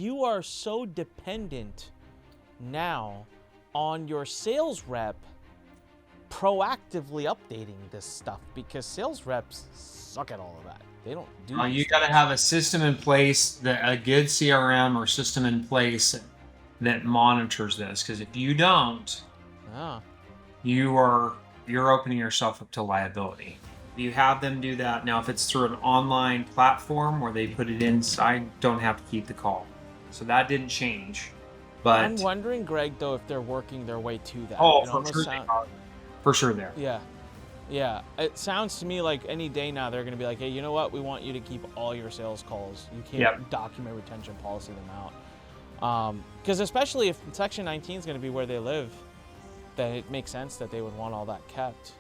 you are so dependent now on your sales rep proactively updating this stuff, because sales reps suck at all of that. They don't do You got to have a system in place, a good CRM or system in place that monitors this. Because if you don't, you're opening yourself up to liability. You have them do that. Now, if it's through an online platform where they put it inside, don't have to keep the call. So that didn't change. But I'm wondering, Greg, though, if they're working their way to that. Oh, for sure there. Yeah. It sounds to me like any day now they're going to be like, hey, you know what? We want you to keep all your sales calls. You can't document retention policy them out. Because especially if Section 19 is going to be where they live, then it makes sense that they would want all that kept.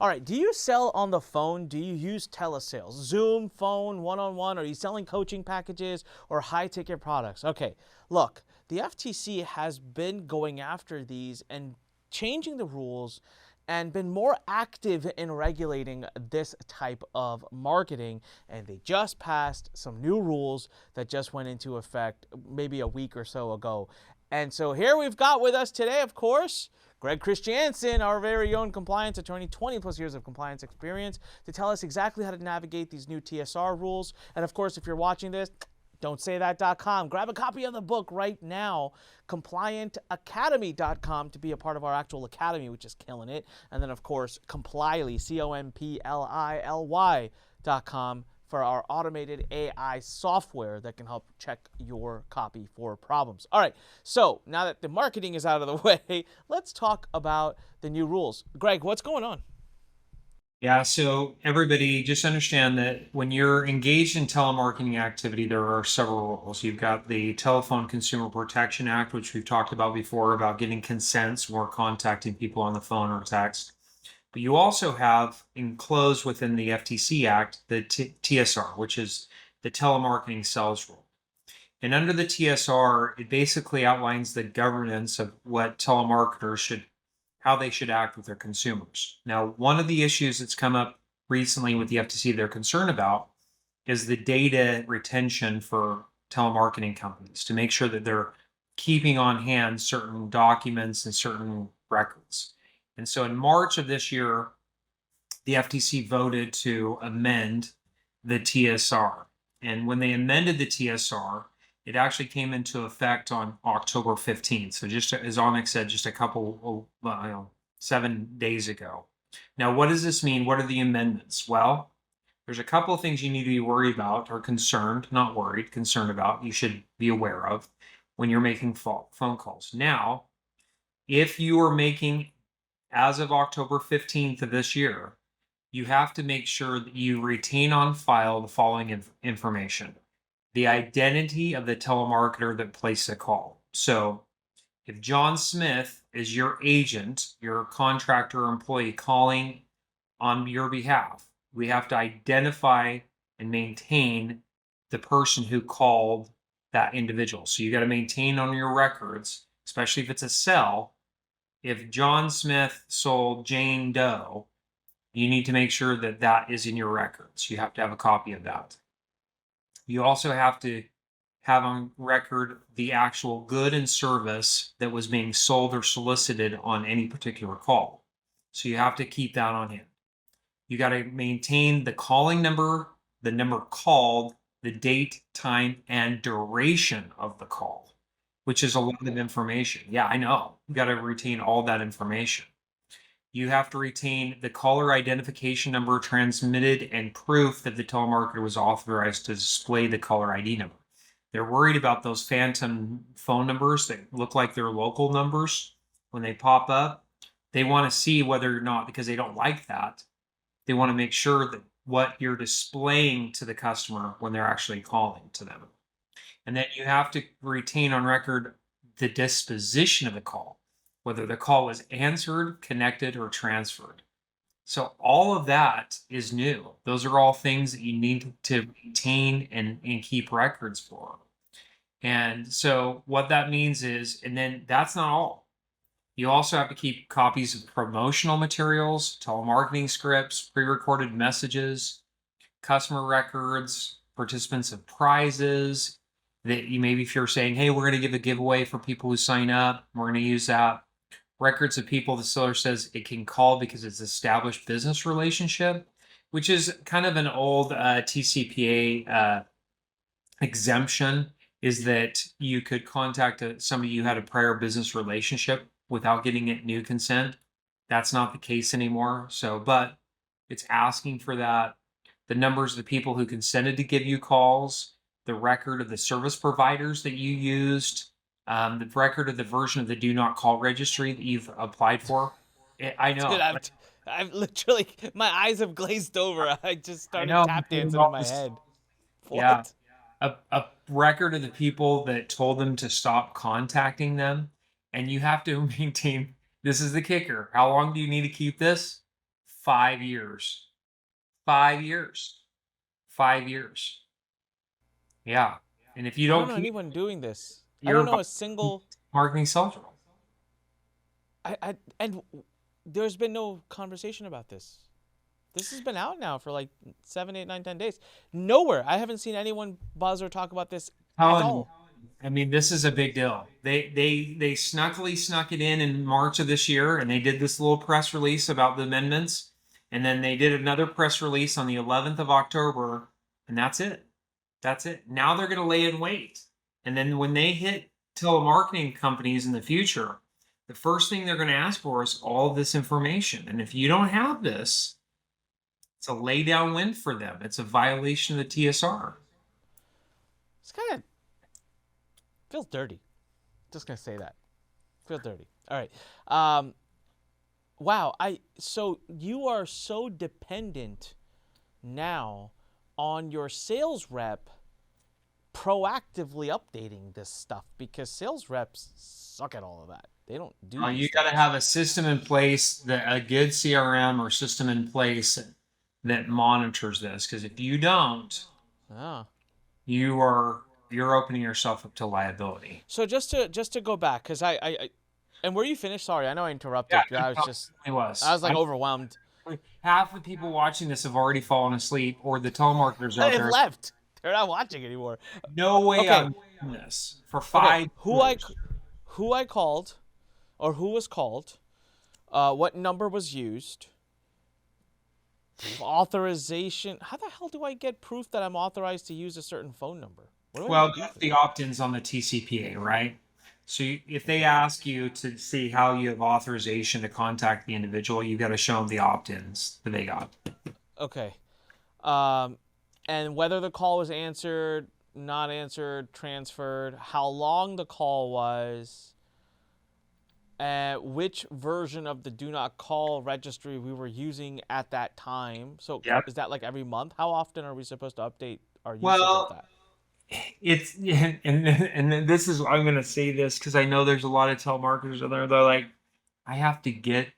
All right, do you sell on the phone? Do you use telesales? Zoom, phone, one-on-one? Are you selling coaching packages or high-ticket products? Okay, look, the FTC has been going after these and changing the rules and been more active in regulating this type of marketing. And they just passed some new rules that just went into effect maybe a week or so ago. And so here we've got with us today, of course, Greg Christiansen, our very own compliance attorney, 20 plus years of compliance experience, to tell us exactly how to navigate these new TSR rules. And of course, if you're watching this, don'tsaythat.com. Grab a copy of the book right now, compliantacademy.com, to be a part of our actual academy, which is killing it. And then, of course, Complyly, COMPLILY.com, for our automated AI software that can help check your copy for problems. All right, so now that the marketing is out of the way, let's talk about the new rules. Greg, what's going on? Yeah, so everybody just understand that when you're engaged in telemarketing activity, there are several rules. You've got the Telephone Consumer Protection Act, which we've talked about before, about getting consents when we're contacting people on the phone or text. But you also have enclosed within the FTC Act the TSR, which is the Telemarketing Sales Rule. And under the TSR, it basically outlines the governance of what telemarketers how they should act with their consumers. Now, one of the issues that's come up recently with the FTC they're concerned about is the data retention for telemarketing companies, to make sure that they're keeping on hand certain documents and certain records. And so in March of this year, the FTC voted to amend the TSR. And when they amended the TSR, it actually came into effect on October 15th. So just as Onyx said, just a couple, 7 days ago. Now, what does this mean? What are the amendments? Well, there's a couple of things you need to be worried about, or concerned, not worried, concerned about, you should be aware of when you're making phone calls. Now, if you are making, as of October 15th of this year, you have to make sure that you retain on file the following information: the identity of the telemarketer that placed a call. So if John Smith is your agent, your contractor or employee calling on your behalf, we have to identify and maintain the person who called that individual. So you got to maintain on your records, especially if it's a cell. If John Smith sold Jane Doe, you need to make sure that that is in your records. You have to have a copy of that. You also have to have on record the actual good and service that was being sold or solicited on any particular call. So you have to keep that on hand. You got to maintain the calling number, the number called, the date, time, and duration of the call, which is a lot of information. Yeah, I know. You got to retain all that information. You have to retain the caller identification number transmitted and proof that the telemarketer was authorized to display the caller ID number. They're worried about those phantom phone numbers that look like they're local numbers. When they pop up, they want to see whether or not, because they don't like that, they want to make sure that what you're displaying to the customer when they're actually calling to them. And then you have to retain on record the disposition of the call, whether the call was answered, connected, or transferred. So all of that is new. Those are all things that you need to retain and keep records for. And so what that means is, and then that's not all. You also have to keep copies of promotional materials, telemarketing scripts, pre-recorded messages, customer records, participants of prizes that you maybe if you're saying, hey, we're going to give a giveaway for people who sign up, we're going to use that. Records of people the seller says it can call because it's established business relationship, which is kind of an old TCPA exemption, is that you could contact somebody you had a prior business relationship without getting it new consent. That's not the case anymore. So, but it's asking for that. The numbers of the people who consented to give you calls, the record of the service providers that you used, the record of the version of the do not call registry that you've applied for. I know. Dude, I've literally, my eyes have glazed over. I just I started know. tap dancing in my head. Yeah. What? A record of the people that told them to stop contacting them. And you have to maintain, this is the kicker. How long do you need to keep this? 5 years. 5 years. 5 years. Yeah. And if you I don't don't know keep, anyone doing this. I you're don't know a single. marketing social. And there's been no conversation about this. This has been out now for like 7, 8, 9, 10 days. Nowhere. I haven't seen anyone buzz or talk about this at all. I mean, this is a big deal. They snuckily snuck it in March of this year, and they did this little press release about the amendments, and then they did another press release on the 11th of October, and that's it. That's it. Now they're going to lay in wait, and then when they hit telemarketing companies in the future, the first thing they're going to ask for is all of this information, and if you don't have this, it's a lay down win for them. It's a violation of the TSR. It's kind of feels dirty. Just gonna say that. Feels dirty. All right. Wow. So you are so dependent now on your sales rep proactively updating this stuff, because sales reps suck at all of that. They don't do. You got to have a system in place, that a good CRM or system in place that monitors this. Because if you don't, you're opening yourself up to liability. So just to go back, because I and were you finished? Sorry, I know I interrupted. Yeah, I was like overwhelmed. Half the people watching this have already fallen asleep, or the telemarketers out They've there left. They're not watching anymore. No way Okay. I'm doing this for 5 years. Who I called, or who was called, what number was used, authorization. How the hell do I get proof that I'm authorized to use a certain phone number? Well, that's the opt-ins on the TCPA, right? So if they ask you to see how you have authorization to contact the individual, you've got to show them the opt-ins that they got. Okay. And whether the call was answered, not answered, transferred, how long the call was, which version of the do not call registry we were using at that time. So Is that like every month? How often are we supposed to update our usage of that? It's and this is, I'm going to say this because I know there's a lot of telemarketers out there. They're like, I have to get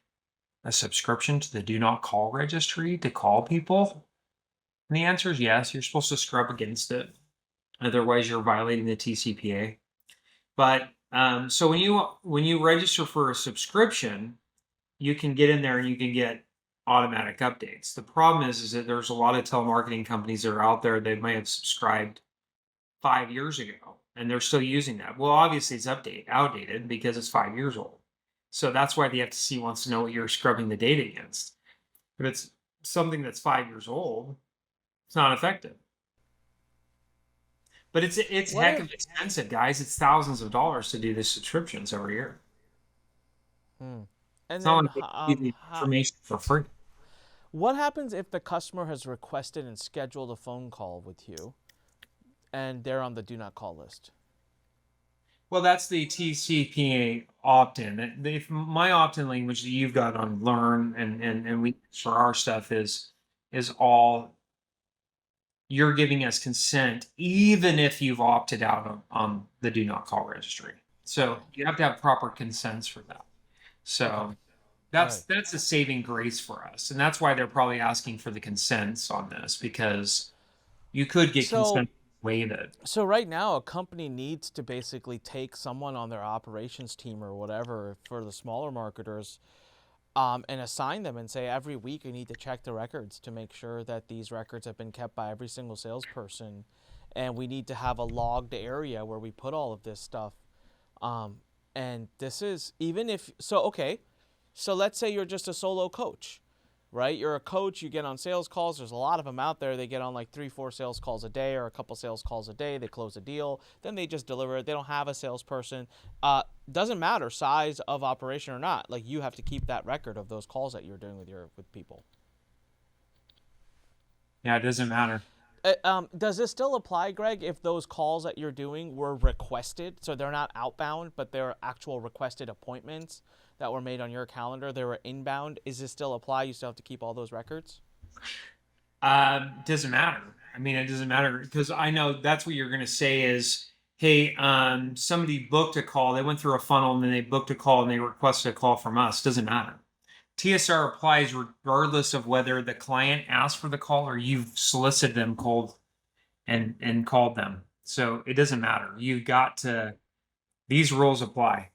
a subscription to the do not call registry to call people. And the answer is yes. You're supposed to scrub against it, otherwise you're violating the TCPA. But so when you register for a subscription, you can get in there and you can get automatic updates. The problem is that there's a lot of telemarketing companies that are out there. They may have subscribed 5 years ago and they're still using that. Well, obviously it's outdated because it's 5 years old. So that's why the FTC wants to know what you're scrubbing the data against. If it's something that's 5 years old, it's not effective. But it's heck of expensive, guys. It's thousands of dollars to do these subscriptions every year. And it's not like they give you information for free. What happens if the customer has requested and scheduled a phone call with you and they're on the do not call list? Well, that's the TCPA opt-in. If my opt-in language that you've got on Learn and we for our stuff is all you're giving us consent, even if you've opted out on the do not call registry. So you have to have proper consents for that. So that's a saving grace for us, and that's why they're probably asking for the consents on this, because you could get consent waive it. So right now, a company needs to basically take someone on their operations team or whatever for the smaller marketers and assign them and say every week you need to check the records to make sure that these records have been kept by every single salesperson, and we need to have a logged area where we put all of this stuff. And this is even if so. Okay, so let's say you're just a solo coach, right? You're a coach, you get on sales calls. There's a lot of them out there. They get on like 3-4 sales calls a day or a couple sales calls a day. They close a deal, then they just deliver it. They don't have a salesperson. Doesn't matter size of operation or not. Like, you have to keep that record of those calls that you're doing with people. Yeah, it doesn't matter. Does this still apply, Greg, if those calls that you're doing were requested? So they're not outbound, but they're actual requested appointments that were made on your calendar. They were inbound. Is this still apply? You still have to keep all those records? Doesn't matter. I mean, it doesn't matter because I know that's what you're going to say is, hey, somebody booked a call. They went through a funnel and then they booked a call and they requested a call from us. Doesn't matter. TSR applies regardless of whether the client asked for the call or you've solicited them cold and called them. So it doesn't matter. These rules apply.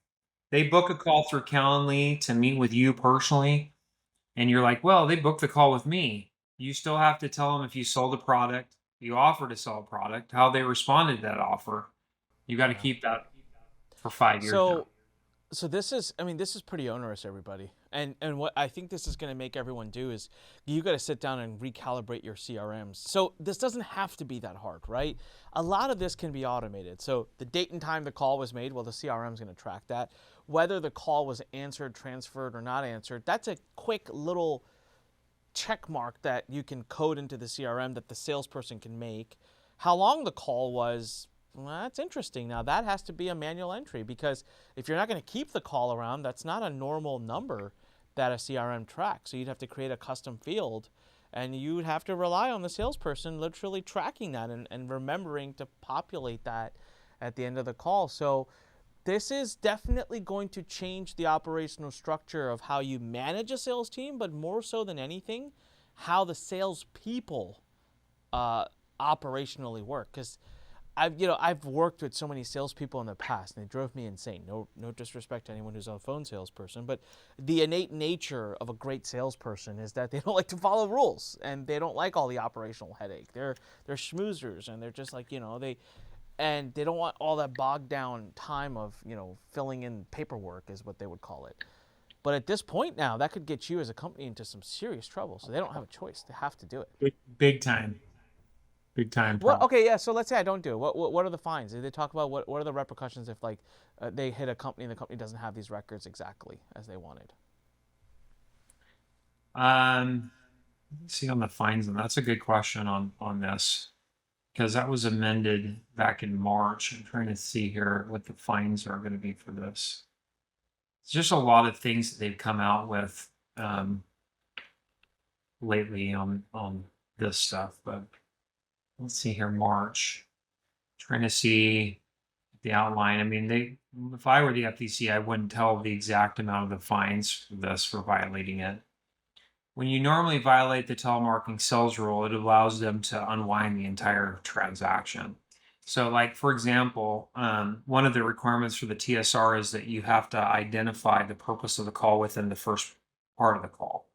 They book a call through Calendly to meet with you personally, and you're like, well, they booked the call with me. You still have to tell them if you sold a product, you offered to sell a product, how they responded to that offer. You got to keep that for 5 years now. So this is, I mean, this is pretty onerous, everybody. And what I think this is going to make everyone do is you got to sit down and recalibrate your CRMs. So this doesn't have to be that hard, right? A lot of this can be automated. So the date and time the call was made, well, the CRM is going to track that. Whether the call was answered, transferred, or not answered, that's a quick little check mark that you can code into the CRM that the salesperson can make. How long the call was, well, that's interesting. Now, that has to be a manual entry because if you're not going to keep the call around, that's not a normal number that a CRM tracks. So you'd have to create a custom field, and you would have to rely on the salesperson literally tracking that and remembering to populate that at the end of the call. So this is definitely going to change the operational structure of how you manage a sales team, but more so than anything, how the salespeople operationally work. Because I've worked with so many salespeople in the past, and they drove me insane. No disrespect to anyone who's a phone salesperson, but the innate nature of a great salesperson is that they don't like to follow rules, and they don't like all the operational headache. They're schmoozers, and they're just like, they don't want all that bogged down time of filling in paperwork is what they would call it. But at this point now, that could get you as a company into some serious trouble. So they don't have a choice; they have to do it. Big time. Big time. What? Okay, yeah. So let's say I don't do it. What are the fines? Did they talk about what are the repercussions if they hit a company and the company doesn't have these records exactly as they wanted? Let's see on the fines, and that's a good question on this because that was amended back in March. I'm trying to see here what the fines are going to be for this. It's just a lot of things that they've come out with lately on this stuff, but. Let's see here, March. Trying to see the outline. I mean, if I were the FTC, I wouldn't tell the exact amount of the fines for this for violating it. When you normally violate the telemarketing sales rule, it allows them to unwind the entire transaction. So, like, for example, one of the requirements for the TSR is that you have to identify the purpose of the call within the first part of the call.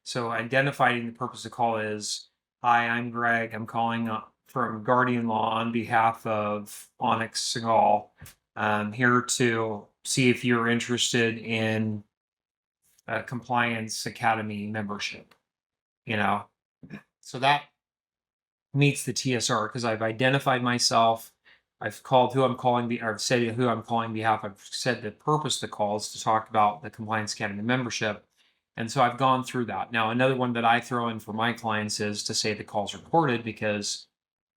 So identifying the purpose of the call is, hi, I'm Greg. I'm calling from Guardian Law on behalf of Onyx Segal. I'm here to see if you're interested in a Compliance Academy membership. So that meets the TSR because I've identified myself. I've called who I'm calling, or I've said who I'm calling behalf. I've said the purpose of the call is to talk about the Compliance Academy membership. And so I've gone through that. Now, another one that I throw in for my clients is to say the call's recorded because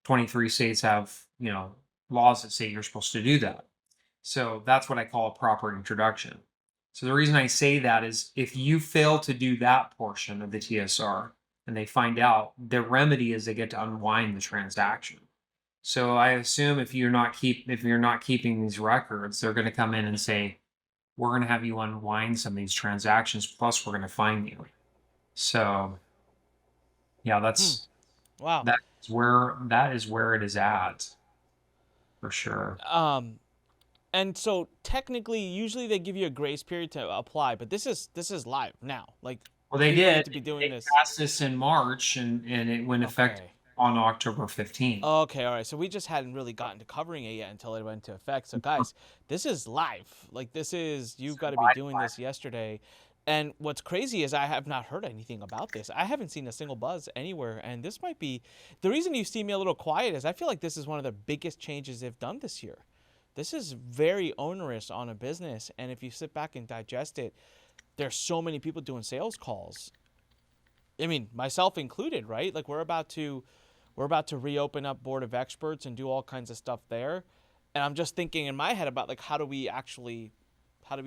23 states have, laws that say you're supposed to do that. So that's what I call a proper introduction. So the reason I say that is if you fail to do that portion of the TSR and they find out, the remedy is they get to unwind the transaction. So I assume if you're not keeping these records, they're going to come in and say, we're going to have you unwind some of these transactions, plus we're going to fine you. So, yeah, Wow. That is where it is at, for sure. And so technically, usually they give you a grace period to apply, but this is live now. Like Well, they people need did. to be doing They this. passed this in March, and it went effective Okay. on October 15th. Okay, all right. So we just hadn't really gotten to covering it yet until it went into effect. So guys, this is live. Like this is you've got to be doing this yesterday. And what's crazy is I have not heard anything about this. I haven't seen a single buzz anywhere. And this might be the reason you see me a little quiet is I feel like this is one of the biggest changes they've done this year. This is very onerous on a business. And if you sit back and digest it, there's so many people doing sales calls. I mean, myself included, right? Like we're about to reopen up board of experts and do all kinds of stuff there. And I'm just thinking in my head about like how do we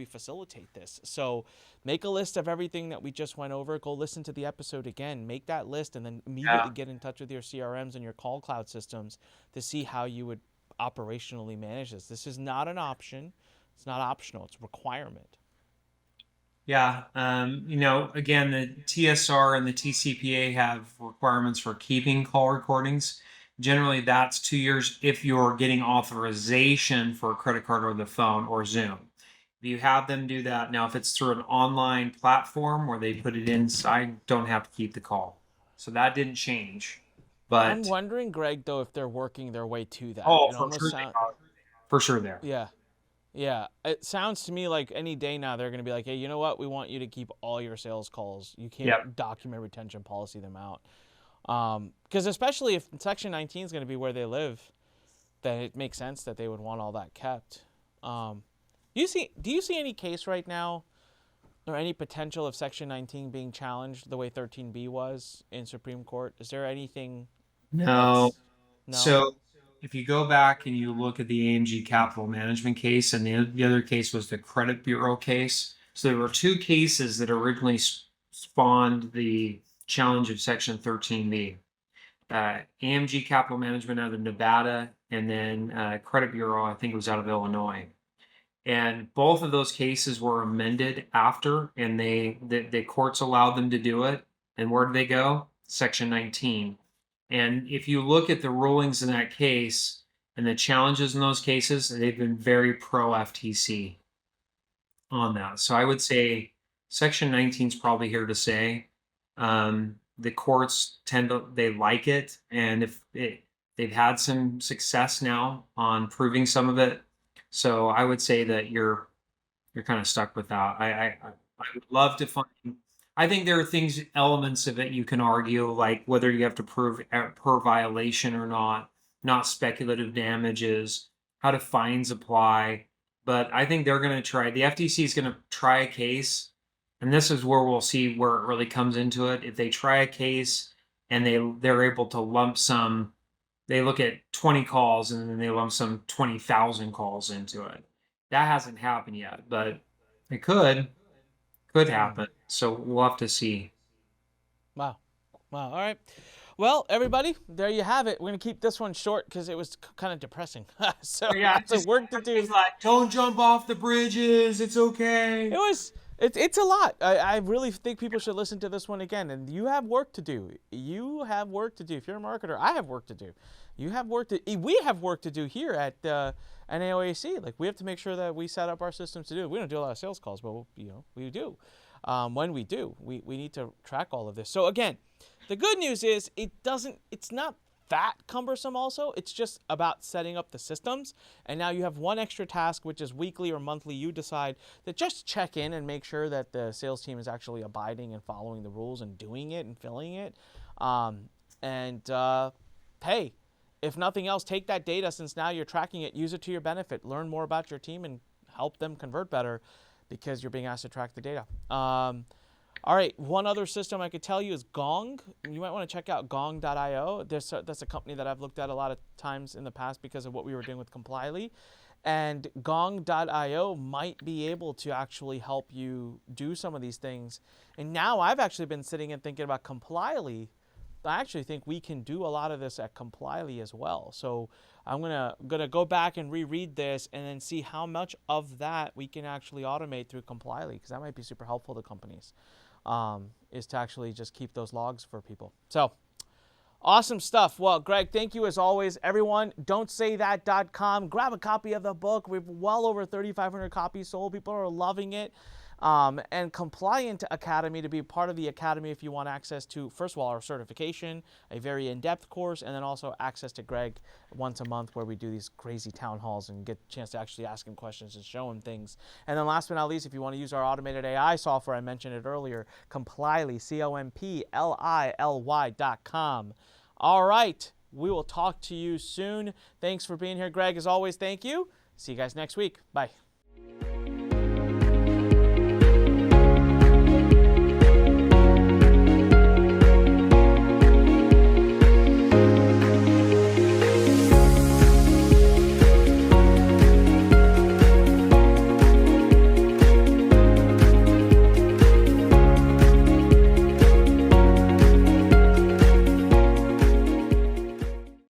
facilitate this? So make a list of everything that we just went over. Go listen to the episode again. Make that list and then immediately Yeah. get in touch with your CRMs and your call cloud systems to see how you would operationally manage this. This is not an option. It's not optional. It's a requirement. Yeah. Again, the TSR and the TCPA have requirements for keeping call recordings. Generally, that's 2 years if you're getting authorization for a credit card or the phone or Zoom. If you have them do that, now if it's through an online platform where they put it inside, don't have to keep the call. So that didn't change. I'm But wondering, Greg, though, if they're working their way to that. oh, It for almost sure they sounds, are. For sure there. yeah. Yeah, it sounds to me like any day now they're going to be like, hey, you know what? We want you to keep all your sales calls. You Yep. can't document retention policy them out. Because especially if Section 19 is going to be where they live, then it makes sense that they would want all that kept. Do you see any case right now or any potential of Section 19 being challenged the way 13B was in Supreme Court? Is there anything No. that's no? So if you go back and you look at the AMG capital management case, and the other case was the credit bureau case. So there were two cases that originally spawned the challenge of Section 13B. AMG capital management out of Nevada, and then credit bureau, I think, was out of Illinois. And both of those cases were amended after, and the courts allowed them to do it. And where did they go? Section 19. And if you look at the rulings in that case and the challenges in those cases, they've been very pro FTC on that. So I would say Section 19 is probably here to stay. The courts they like it, and they've had some success now on proving some of it. So I would say that you're kind of stuck with that. I would love to find. I think there are elements of it you can argue, like whether you have to prove per violation or not speculative damages, how do fines apply. But I think they're going to try. The FTC is going to try a case, and this is where we'll see where it really comes into it. If they try a case and they're able to lump sum, they look at 20 calls and then they lump some 20,000 calls into it. That hasn't happened yet, but it could happen. So we'll have to see. Wow. Wow. All right. Well, everybody, there you have it. We're going to keep this one short because it was kind of depressing. So Yeah, lots of work to do. It's like, don't jump off the bridges. It's okay. It's a lot. I really think people should listen to this one again. And you have work to do. You have work to do. If you're a marketer, I have work to do. We have work to do here at NAOAC. Like we have to make sure that we set up our systems to do it. We don't do a lot of sales calls, but we do. When we do, we need to track all of this. So again, the good news is it's not that cumbersome also. It's just about setting up the systems. And now you have one extra task, which is weekly or monthly. You decide to just check in and make sure that the sales team is actually abiding and following the rules and doing it and filling it. Hey, if nothing else, take that data since now you're tracking it, use it to your benefit, learn more about your team and help them convert better because you're being asked to track the data. All right, one other system I could tell you is Gong. You might want to check out gong.io. That's a company that I've looked at a lot of times in the past because of what we were doing with Complyly. And gong.io might be able to actually help you do some of these things. And now I've actually been sitting and thinking about Complyly. I actually think we can do a lot of this at Complyly as well. So I'm gonna go back and reread this and then see how much of that we can actually automate through Complyly, because that might be super helpful to companies, is to actually just keep those logs for people. So Awesome stuff. Well, Greg, thank you as always. Everyone, don'tsaysthat.com. Grab a copy of the book. We've well over 3,500 copies sold. People are loving it. And Compliant Academy, to be part of the academy if you want access to, first of all, our certification, a very in-depth course, and then also access to Greg once a month where we do these crazy town halls and get a chance to actually ask him questions and show him things. And then last but not least, if you want to use our automated AI software, I mentioned it earlier, Complyly, COMPLILY.com. All right, we will talk to you soon. Thanks for being here, Greg. As always, thank you. See you guys next week. Bye.